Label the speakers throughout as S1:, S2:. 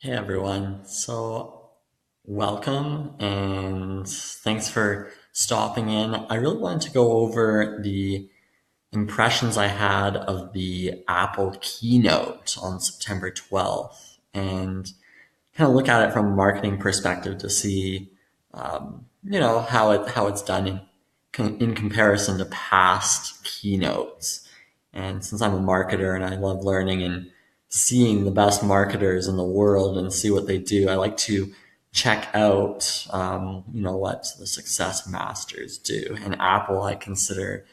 S1: Hey everyone. Welcome and thanks for stopping in. I really wanted to go over the impressions I had of the Apple Keynote on September 12th and kind of look at it from a marketing perspective to see, how it's done in comparison to past keynotes. And since I'm a marketer and I love learning and seeing the best marketers in the world and see what they do, I like to check out, what the success masters do. And Apple, I consider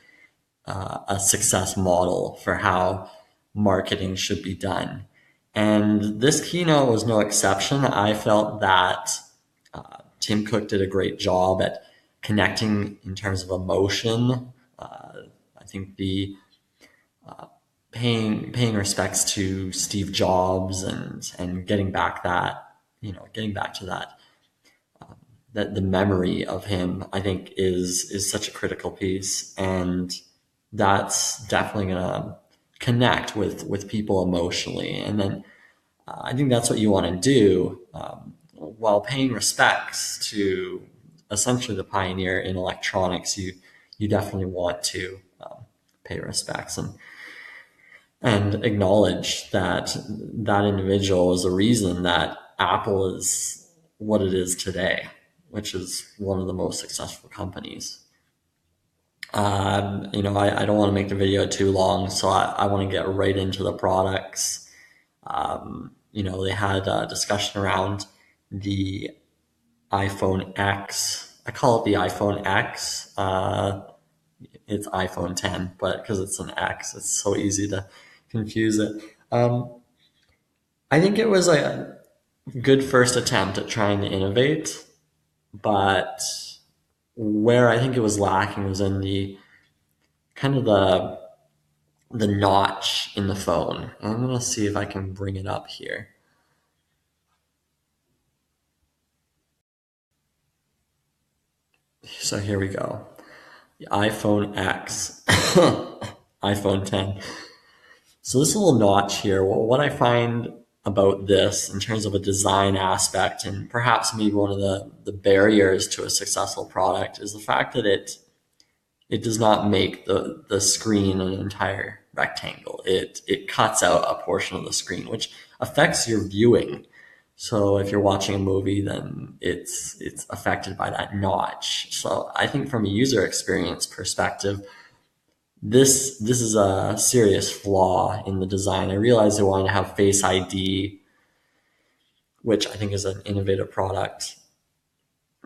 S1: a success model for how marketing should be done. And this keynote was no exception. I felt that Tim Cook did a great job at connecting in terms of emotion. I think the paying respects to Steve Jobs and getting back to that the memory of him, I think is such a critical piece, and that's definitely gonna connect with people emotionally. And then I think that's what you want to do, while paying respects to essentially the pioneer in electronics. You definitely want to pay respects and acknowledge that that individual is the reason that Apple is what it is today, which is one of the most successful companies. I don't want to make the video too long, so I want to get right into the products. They had a discussion around the iPhone X. I call it the iPhone X. It's iPhone 10, but because it's an X, it's so easy to confuse it. I think it was a good first attempt at trying to innovate, but where I think it was lacking was in the kind of the notch in the phone. And I'm gonna see if I can bring it up here. So here we go. The iPhone X, iPhone 10. So this little notch here, what I find about this in terms of a design aspect and perhaps maybe one of the barriers to a successful product is the fact that it does not make the screen an entire rectangle. It cuts out a portion of the screen, which affects your viewing. So if you're watching a movie, then it's affected by that notch. So I think from a user experience perspective, this is a serious flaw in the design. I realize they wanted to have Face ID, which I think is an innovative product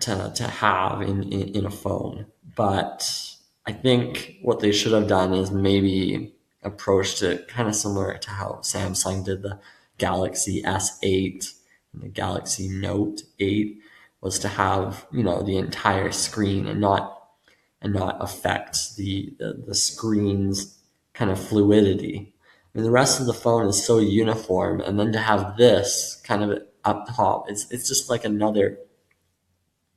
S1: to have in a phone. But I think what they should have done is maybe approached it kind of similar to how Samsung did the Galaxy S8 and the Galaxy Note 8, was to have, the entire screen and not affect the screen's kind of fluidity. I mean, the rest of the phone is so uniform, and then to have this kind of up top, it's just like another,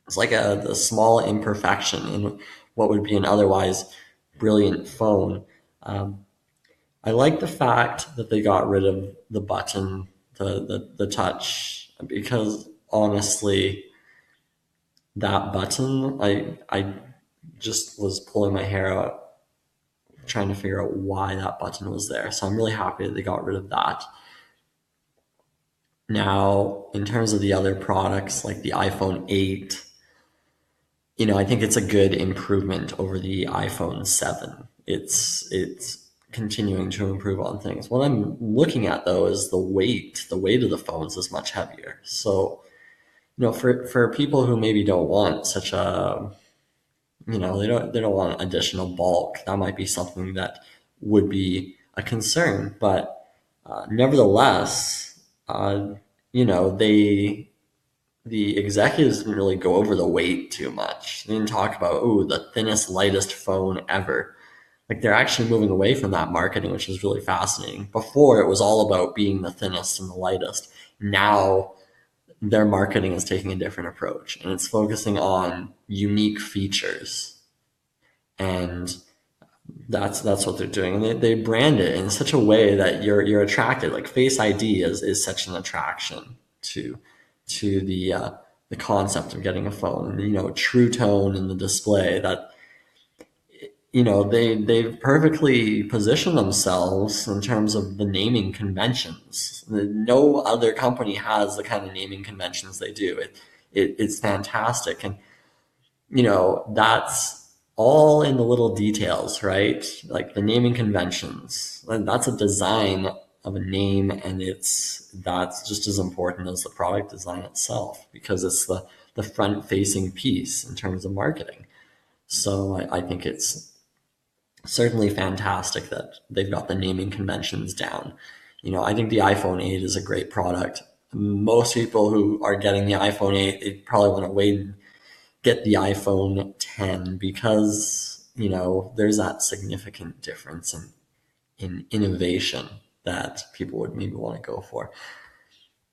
S1: it's like a small imperfection in what would be an otherwise brilliant phone. Um, I like the fact that they got rid of the button, the touch, because honestly, that button, I just was pulling my hair out trying to figure out why that button was there. So I'm really happy that they got rid of that. Now, in terms of the other products like the iPhone 8, I think it's a good improvement over the iPhone 7. It's continuing to improve on things. What I'm looking at though is the weight. The weight of the phones is much heavier. So, for people who maybe don't want such a, they don't want additional bulk, that might be something that would be a concern. But nevertheless, the executives didn't really go over the weight too much. They didn't talk about, oh, the thinnest, lightest phone ever. Like, they're actually moving away from that marketing, which is really fascinating. Before, it was all about being the thinnest and the lightest. Now their marketing is taking a different approach, and it's focusing on unique features. And that's what they're doing. And they brand it in such a way that you're attracted. Like, Face ID is such an attraction. to the concept of getting a phone. True Tone in the display, that they've perfectly positioned themselves in terms of the naming conventions. No other company has the kind of naming conventions they do. It's fantastic, and that's all in the little details, right? Like the naming conventions. That's a design of a name, and that's just as important as the product design itself, because it's the front-facing piece in terms of marketing. So I think it's certainly fantastic that they've got the naming conventions down. I think the iPhone 8 is a great product. Most people who are getting the iPhone 8, they probably want to wait and get the iPhone 10, because, there's that significant difference in innovation that people would maybe want to go for.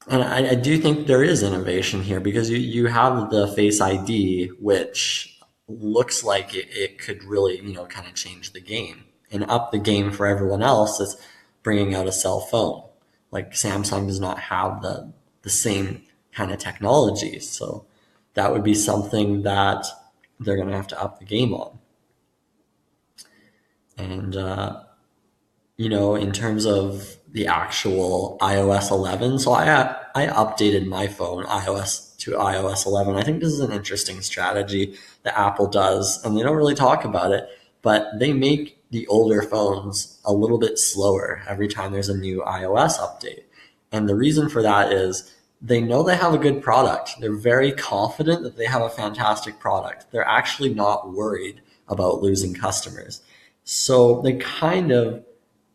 S1: And I do think there is innovation here, because you have the Face ID, which looks like it could really, kind of change the game and up the game for everyone else that's bringing out a cell phone. Like Samsung does not have the same kind of technology. So that would be something that they're going to have to up the game on. And, in terms of the actual iOS 11, so I updated my phone iOS to iOS 11. I think this is an interesting strategy that Apple does, and they don't really talk about it, but they make the older phones a little bit slower every time there's a new iOS update. And the reason for that is they know they have a good product. They're very confident that they have a fantastic product. They're actually not worried about losing customers. So they kind of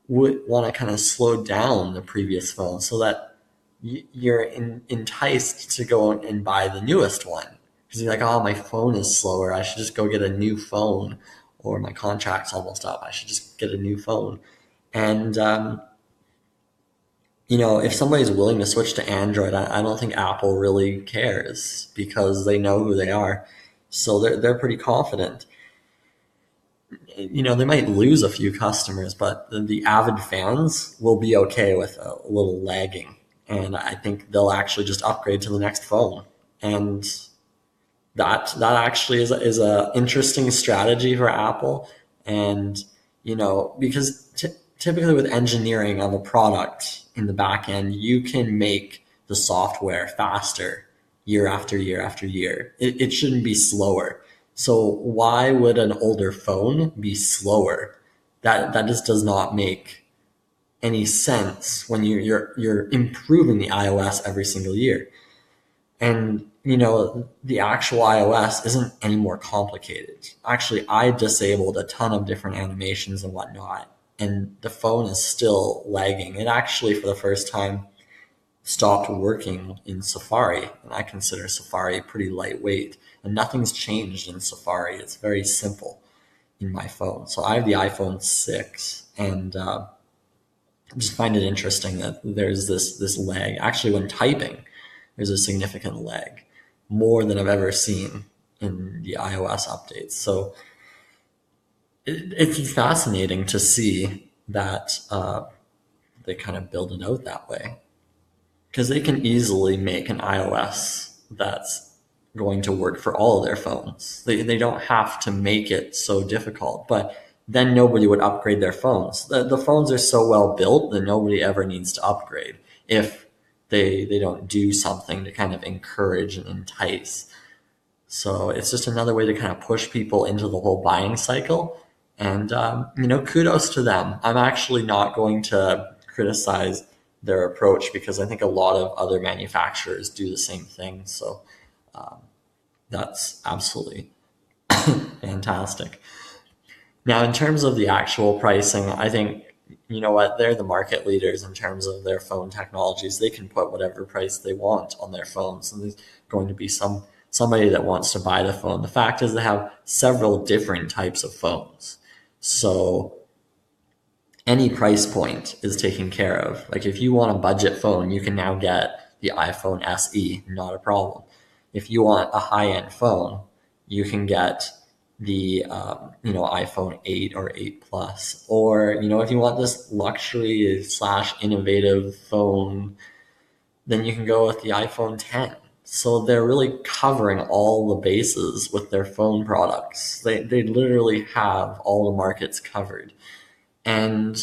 S1: would want to kind of slow down the previous phone so that you're enticed to go and buy the newest one. Because you're like, oh, my phone is slower. I should just go get a new phone. Or my contract's almost up. I should just get a new phone. And, if somebody's willing to switch to Android, I don't think Apple really cares, because they know who they are. So they're pretty confident. They might lose a few customers, but the avid fans will be okay with a little lagging. And I think they'll actually just upgrade to the next phone. And that actually is a interesting strategy for Apple. And, because typically with engineering of a product in the back end, you can make the software faster year after year after year. It shouldn't be slower. So why would an older phone be slower? That just does not make any sense when you're improving the iOS every single year. And the actual iOS isn't any more complicated. Actually, I disabled a ton of different animations and whatnot, and the phone is still lagging. It actually, for the first time, stopped working in Safari, and I consider Safari pretty lightweight, and nothing's changed in Safari. It's very simple in my phone. So I have the iPhone 6, and I just find it interesting that there's this lag. Actually, when typing, there's a significant lag, more than I've ever seen in the iOS updates. So it's fascinating to see that they kind of build it out that way, because they can easily make an iOS that's going to work for all of their phones. They don't have to make it so difficult, but then nobody would upgrade their phones. The phones are so well built that nobody ever needs to upgrade if they don't do something to kind of encourage and entice. So it's just another way to kind of push people into the whole buying cycle. And, kudos to them. I'm actually not going to criticize their approach, because I think a lot of other manufacturers do the same thing. So that's absolutely fantastic. Now, in terms of the actual pricing, I think, they're the market leaders in terms of their phone technologies. They can put whatever price they want on their phones, and there's going to be somebody that wants to buy the phone. The fact is, they have several different types of phones. So any price point is taken care of. Like if you want a budget phone, you can now get the iPhone SE, not a problem. If you want a high-end phone, you can get the iPhone 8 or 8 Plus. Or, if you want this luxury / innovative phone then you can go with the iPhone 10. So they're really covering all the bases with their phone products. They literally have all the markets covered. And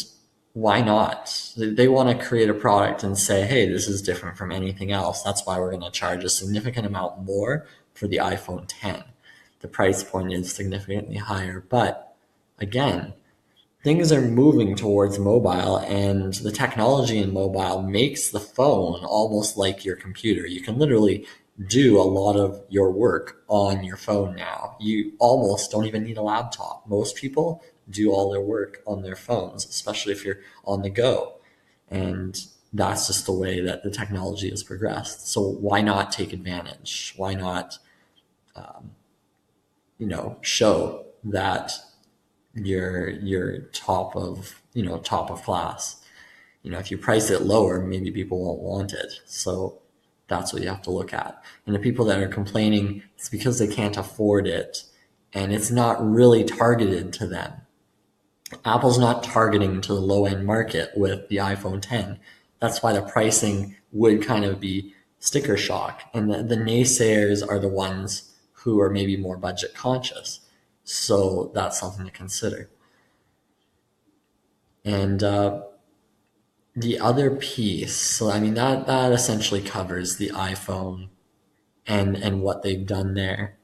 S1: why not? They want to create a product and say, hey, this is different from anything else. That's why we're going to charge a significant amount more for the iPhone 10. The price point is significantly higher. But again, things are moving towards mobile, and the technology in mobile makes the phone almost like your computer. You can literally do a lot of your work on your phone now. You almost don't even need a laptop. Most people do all their work on their phones, especially if you're on the go. And that's just the way that the technology has progressed. So why not take advantage? Why not, show that you're top of class. If you price it lower, maybe people won't want it. So that's what you have to look at. And the people that are complaining, it's because they can't afford it, and it's not really targeted to them. Apple's not targeting to the low end market with the iPhone 10. That's why the pricing would kind of be sticker shock. And the naysayers are the ones who are maybe more budget conscious. So that's something to consider. And the other piece, so I mean that essentially covers the iPhone and what they've done there.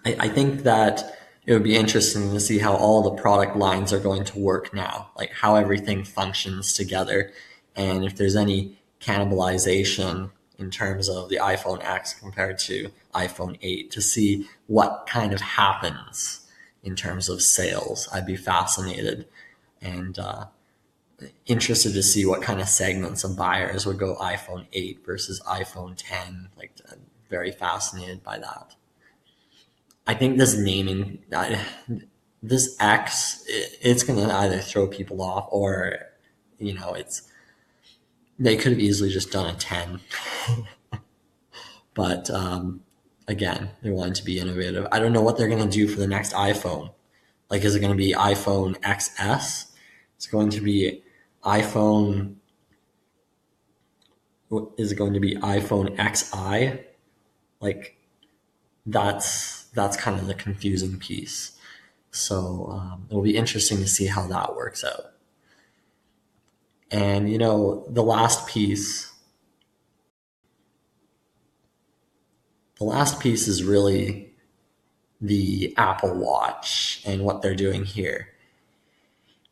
S1: I think that it would be interesting to see how all the product lines are going to work now, like how everything functions together, and if there's any cannibalization in terms of the iPhone X compared to iPhone 8, to see what kind of happens in terms of sales. I'd be fascinated and interested to see what kind of segments of buyers would go iPhone 8 versus iPhone 10. Like, very fascinated by that. I think this naming, this X, it's going to either throw people off or, they could have easily just done a 10. But again, they wanted to be innovative. I don't know what they're going to do for the next iPhone. Like, is it going to be iPhone XS? It's going to be iPhone. Is it going to be iPhone XI? Like, that's kind of the confusing piece. So it'll be interesting to see how that works out. And the last piece is really the Apple Watch and what they're doing here.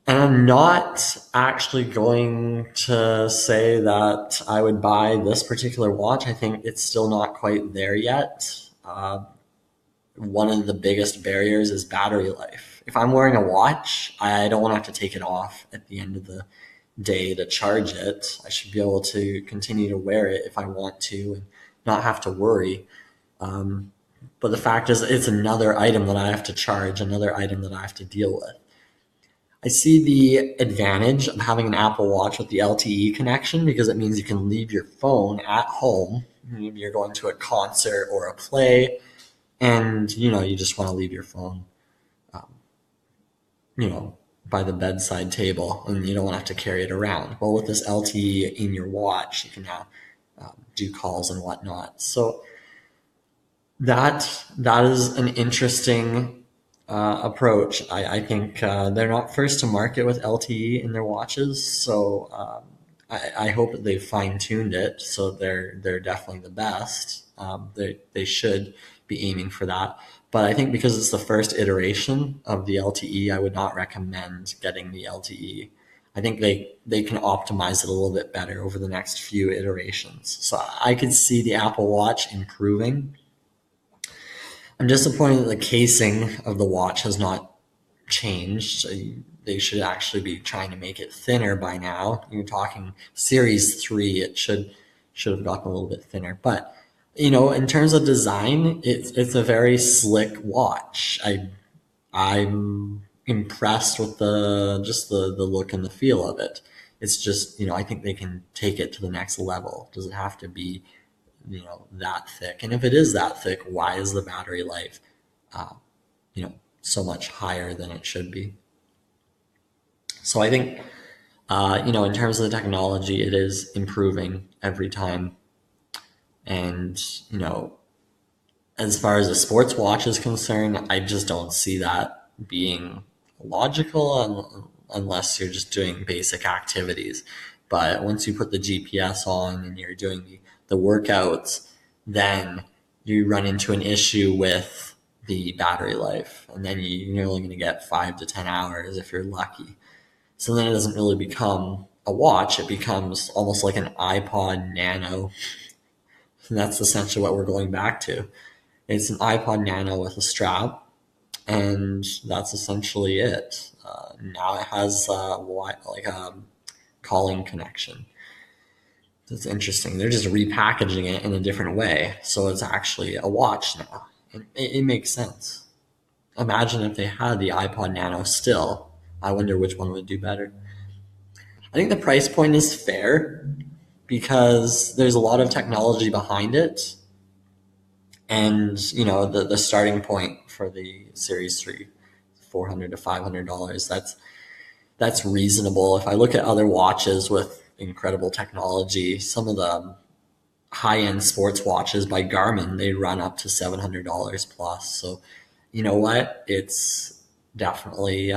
S1: And I'm not actually going to say that I would buy this particular watch. I think it's still not quite there yet. One of the biggest barriers is battery life. If I'm wearing a watch, I don't want to have to take it off at the end of the day to charge it. I should be able to continue to wear it if I want to and not have to worry. But the fact is, it's another item that I have to charge, another item that I have to deal with. I see the advantage of having an Apple Watch with the LTE connection, because it means you can leave your phone at home. Maybe you're going to a concert or a play, and you just want to leave your phone by the bedside table, and you don't want to have to carry it around. Well, with this LTE in your watch, you can now do calls and whatnot. So that is an interesting approach. I think they're not first to market with LTE in their watches, so I hope that they've fine-tuned it so they're definitely the best. They should be aiming for that. But I think because it's the first iteration of the LTE, I would not recommend getting the LTE. I think they can optimize it a little bit better over the next few iterations. So I could see the Apple Watch improving. I'm disappointed that the casing of the watch has not changed. They should actually be trying to make it thinner by now. You're talking Series 3, it should have gotten a little bit thinner. But in terms of design, it's a very slick watch. I'm impressed with the look and the feel of it. It's just, I think they can take it to the next level. Does it have to be, that thick? And if it is that thick, why is the battery life, so much higher than it should be? So I think In terms of the technology, it is improving every time. And, as far as a sports watch is concerned, I just don't see that being logical unless you're just doing basic activities. But once you put the GPS on and you're doing the workouts, then you run into an issue with the battery life. And then you're only going to get 5 to 10 hours if you're lucky. So then it doesn't really become a watch. It becomes almost like an iPod Nano. And that's essentially what we're going back to. It's an iPod Nano with a strap, and that's essentially it. Now it has like a calling connection. It's interesting. They're just repackaging it in a different way, so it's actually a watch now. And it makes sense. Imagine if they had the iPod Nano still. I wonder which one would do better. I think the price point is fair because there's a lot of technology behind it. And the starting point for the Series 3, $400 to $500. That's reasonable. If I look at other watches with incredible technology, some of the high-end sports watches by Garmin, they run up to $700 plus. So you know what? It's definitely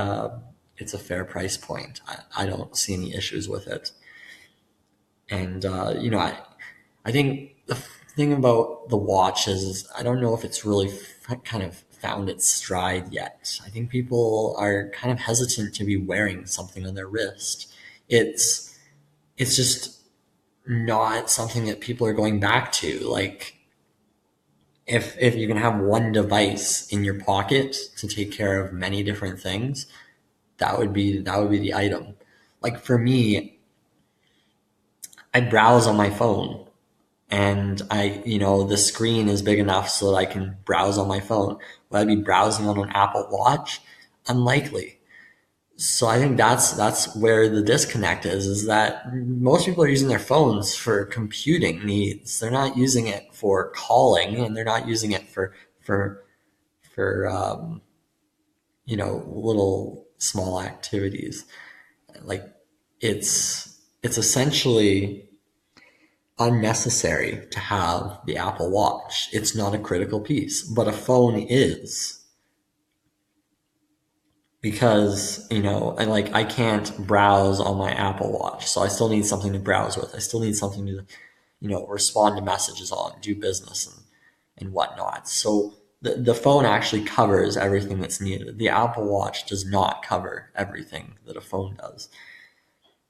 S1: it's a fair price point. I don't see any issues with it. And I think the thing about the watch is I don't know if it's really kind of found its stride yet. I think people are kind of hesitant to be wearing something on their wrist. It's just not something that people are going back to. Like if you can have one device in your pocket to take care of many different things, that would be the item. Like for me, I browse on my phone. And the screen is big enough so that I can browse on my phone. Would I be browsing on an Apple Watch? Unlikely. So I think that's where the disconnect is that most people are using their phones for computing needs. They're not using it for calling, and they're not using it for little small activities. Like it's essentially unnecessary to have the Apple Watch. It's not a critical piece, but a phone is. Because, I can't browse on my Apple Watch, so I still need something to browse with. I still need something to, respond to messages on, do business and whatnot. So the phone actually covers everything that's needed. The Apple Watch does not cover everything that a phone does.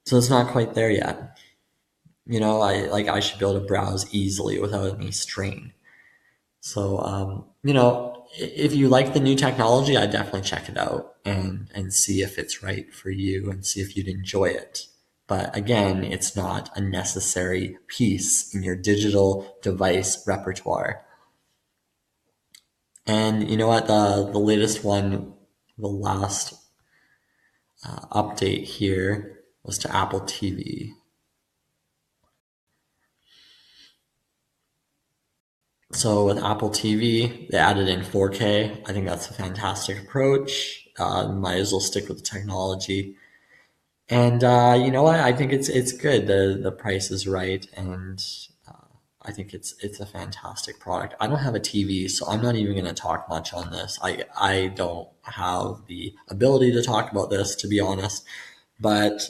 S1: So it's not quite there yet. I should be able to browse easily without any strain. So, if you like the new technology, I'd definitely check it out and see if it's right for you and see if you'd enjoy it. But again, it's not a necessary piece in your digital device repertoire. And you know what? The latest one, the last update here was to Apple TV. So with Apple TV, they added in 4K. I think that's a fantastic approach. Might as well stick with the technology. And you know what? I think it's good. The price is right, and I think it's a fantastic product. I don't have a TV, so I'm not even going to talk much on this. I don't have the ability to talk about this, to be honest. But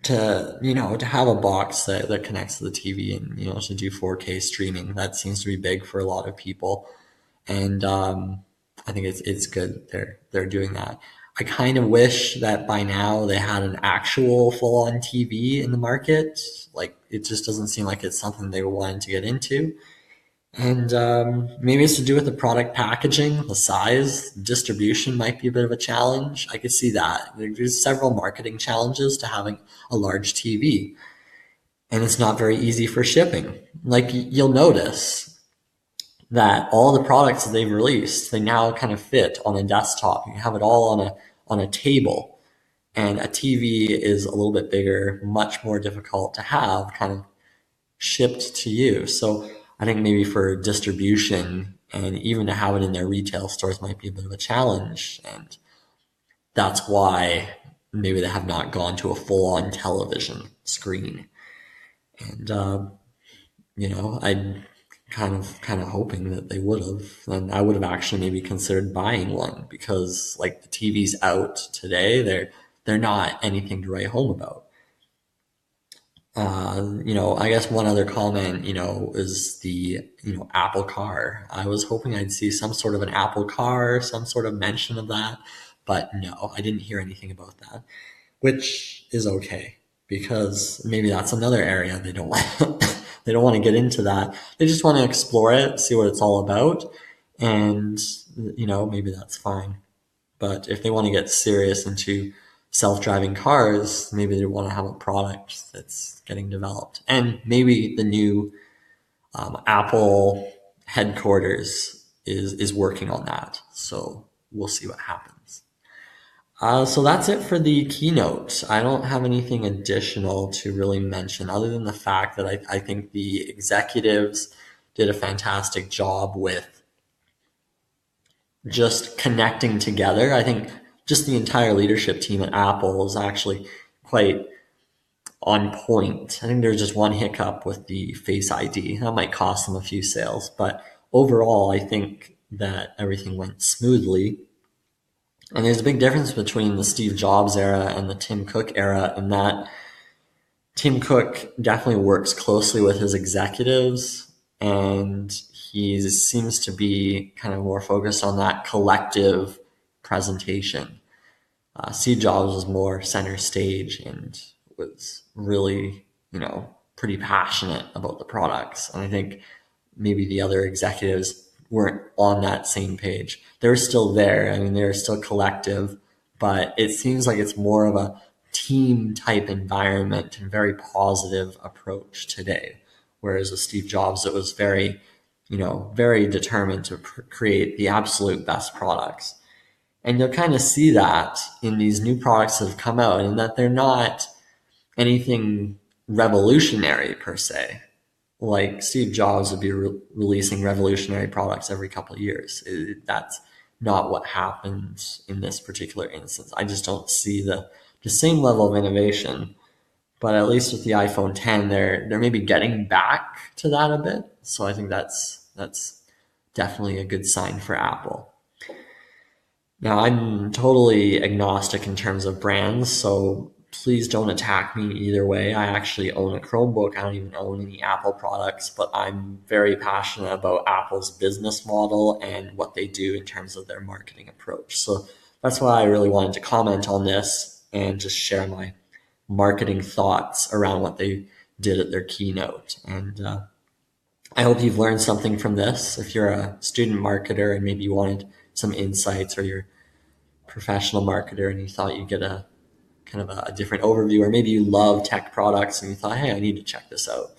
S1: to have a box that connects to the TV and to do 4K streaming, that seems to be big for a lot of people. And I think it's good they're doing that. I kind of wish that by now they had an actual full-on TV in the market. Like it just doesn't seem like it's something they were wanting to get into. And maybe it's to do with the product packaging, the size, distribution might be a bit of a challenge. I could see that. There's several marketing challenges to having a large TV, and it's not very easy for shipping. Like you'll notice that all the products that they've released, they now kind of fit on a desktop. You have it all on a table, and a TV is a little bit bigger, much more difficult to have kind of shipped to you. So I think maybe for distribution and even to have it in their retail stores might be a bit of a challenge. And that's why maybe they have not gone to a full-on television screen. And I kind of hoping that they would have. And I would have actually maybe considered buying one, because like the TVs out today, they're not anything to write home about. I guess one other comment, is the, Apple Car. I was hoping I'd see some sort of an Apple Car, some sort of mention of that, but no, I didn't hear anything about that, which is okay, because maybe that's another area they don't want. They don't want to get into that. They just want to explore it, see what it's all about, and maybe that's fine. But if they want to get serious into self-driving cars, maybe they want to have a product that's getting developed. And maybe the new Apple headquarters is working on that. So we'll see what happens. So that's it for the keynote. I don't have anything additional to really mention, other than the fact that I think the executives did a fantastic job with just connecting together. I think just the entire leadership team at Apple is actually quite on point. I think there's just one hiccup with the Face ID. That might cost them a few sales, but overall, I think that everything went smoothly. And there's a big difference between the Steve Jobs era and the Tim Cook era, in that Tim Cook definitely works closely with his executives, and he seems to be kind of more focused on that collective presentation. Steve Jobs was more center stage and was really, pretty passionate about the products. And I think maybe the other executives weren't on that same page. They were still there. I mean, they were still collective, but it seems like it's more of a team type environment and very positive approach today. Whereas with Steve Jobs, it was very, very determined to create the absolute best products. And you'll kind of see that in these new products that have come out, and that they're not anything revolutionary per se. Like Steve Jobs would be releasing revolutionary products every couple of years. That's not what happens in this particular instance. I just don't see the same level of innovation. But at least with the iPhone 10, they're maybe getting back to that a bit. So I think that's definitely a good sign for Apple. Now, I'm totally agnostic in terms of brands, so please don't attack me either way. I actually own a Chromebook. I don't even own any Apple products, but I'm very passionate about Apple's business model and what they do in terms of their marketing approach. So that's why I really wanted to comment on this and just share my marketing thoughts around what they did at their keynote. And I hope you've learned something from this. If you're a student marketer and maybe you wanted some insights, or you're a professional marketer and you thought you'd get a kind of a different overview, or maybe you love tech products and you thought, hey, I need to check this out.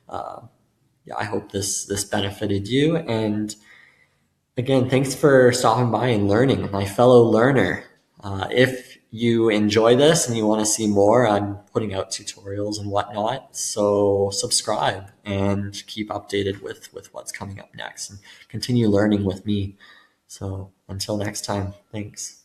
S1: I hope this benefited you. And again, thanks for stopping by and learning, my fellow learner. If you enjoy this and you want to see more, I'm putting out tutorials and whatnot. So subscribe and keep updated with what's coming up next, and continue learning with me. So until next time, thanks.